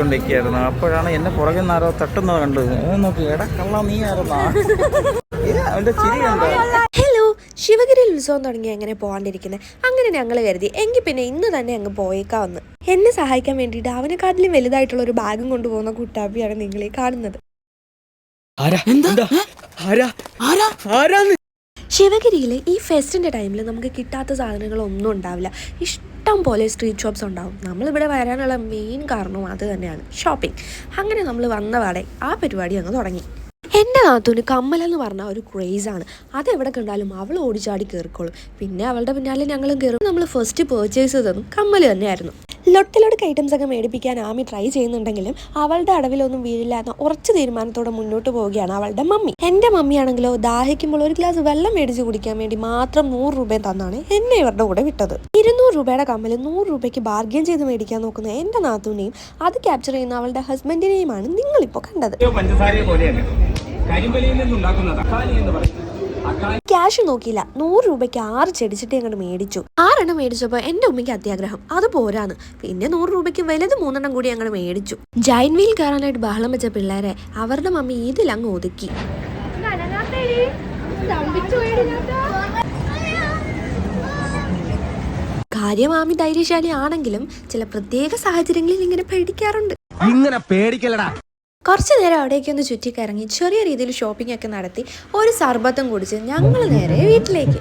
അടിച്ചുകൊണ്ടിരിക്കുകയായിരുന്നു. അപ്പോഴാണ് എന്നെ പുറകെ നിന്നാരോ തട്ടുന്നത് കണ്ടത്. നോക്കി, എടാ കള്ള നീ ആയിരുന്നാ? അവന്റെ ചിരി കണ്ടോ? ഹലോ, ശിവഗിരിയിൽ ഉത്സവം തുടങ്ങി എങ്ങനെ പോകാണ്ടിരിക്കുന്നത്? അങ്ങനെ ഞങ്ങൾ കരുതി എങ്കിൽ പിന്നെ ഇന്ന് തന്നെ അങ്ങ് പോയേക്കാവന്ന്. എന്നെ സഹായിക്കാൻ വേണ്ടിയിട്ട് അവനെക്കാട്ടിലും വലുതായിട്ടുള്ള ഒരു ബാഗും കൊണ്ടുപോകുന്ന കുട്ടാപ്പിയാണ് നിങ്ങളീ കാണുന്നത്. ശിവഗിരിയിലെ ഈ ഫെസ്റ്റിന്റെ ടൈമിൽ നമുക്ക് കിട്ടാത്ത സാധനങ്ങളൊന്നും ഉണ്ടാവില്ല. ഇഷ്ടം പോലെ സ്ട്രീറ്റ് ഷോപ്സ് ഉണ്ടാവും. നമ്മളിവിടെ വരാനുള്ള മെയിൻ കാരണവും അത് തന്നെയാണ്, ഷോപ്പിംഗ്. അങ്ങനെ നമ്മൾ വന്നപാടെ ആ പരിപാടി അങ്ങ് തുടങ്ങി. എൻ്റെ നാത്തൂന് കമ്മലെന്ന് പറഞ്ഞ ഒരു ക്രേസാണ്. അതെവിടെ കണ്ടാലും അവൾ ഓടിച്ചാടി കയറിക്കോളും. പിന്നെ അവളുടെ പിന്നാലെ ഞങ്ങളും കയറും. നമ്മൾ ഫസ്റ്റ് പർച്ചേസ് ചെയ്തതും കമ്മൽ തന്നെയായിരുന്നു. ലൊട്ടിലൊടുക്ക് ഐറ്റംസ് ഒക്കെ മേടിപ്പിക്കാൻ ആമി ട്രൈ ചെയ്യുന്നുണ്ടെങ്കിലും അവളുടെ അടവിലൊന്നും വീഴില്ല എന്ന ഉറച്ച തീരുമാനത്തോടെ മുന്നോട്ട് പോവുകയാണ് അവളുടെ മമ്മി. എൻ്റെ മമ്മിയാണെങ്കിലോ ദാഹിക്കുമ്പോൾ ഒരു ഗ്ലാസ് വെള്ളം മേടിച്ച് കുടിക്കാൻ വേണ്ടി മാത്രം 100 രൂപയും തന്നാണ് എന്നെ ഇവരുടെ കൂടെ വിട്ടത്. 200 രൂപയുടെ കമ്മൽ 100 രൂപയ്ക്ക് ബാർഗെയിൻ ചെയ്ത് മേടിക്കാൻ നോക്കുന്ന എൻ്റെ നാത്തൂനെയും അത് ക്യാപ്ചർ ചെയ്യുന്ന അവളുടെ ഹസ്ബൻഡിനെയുമാണ് നിങ്ങളിപ്പോൾ കണ്ടത്. ക്യാഷ് നോക്കിയില്ല, 100 രൂപയ്ക്ക് 6 ചെടിച്ചിട്ട് അങ്ങോട്ട് മേടിച്ചു. 6 എണ്ണം മേടിച്ചപ്പോൾ എൻ്റെ ഉമ്മയ്ക്ക് അത്യാഗ്രഹം, അത് പോരാന്ന്. പിന്നെ 100 രൂപയ്ക്ക് വലുത് 3 എണ്ണം കൂടി അങ്ങോട്ട് മേടിച്ചു. ജൈൻ വീൽ കയറാനായിട്ട് ബഹളം വെച്ച പിള്ളേരെ അവരുടെ മമ്മി ഇതിലങ്ങ് ഒതുക്കി. കാര്യം ആമി ധൈര്യശാലി ആണെങ്കിലും ചില പ്രത്യേക സാഹചര്യങ്ങളിൽ ഇങ്ങനെ പേടിക്കാറുണ്ട്. കുറച്ചു നേരം അവിടേക്കൊന്ന് ചുറ്റിക്കറങ്ങി ചെറിയ രീതിയിൽ ഷോപ്പിംഗ് ഒക്കെ നടത്തി ഒരു സർബത്തും കുടിച്ച് ഞങ്ങൾ നേരെ വീട്ടിലേക്ക്.